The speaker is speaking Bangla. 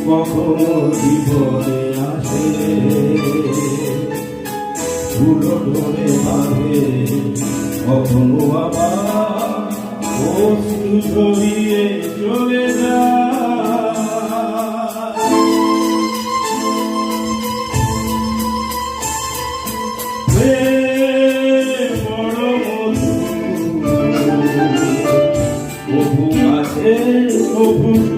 কখনো জীবনে আসে ফুলো ধরে বাঁধে, কখনো আবার অশ্রু ঝরিয়ে চলে যায়। বড় মধু, প্রভু আছে প্রভু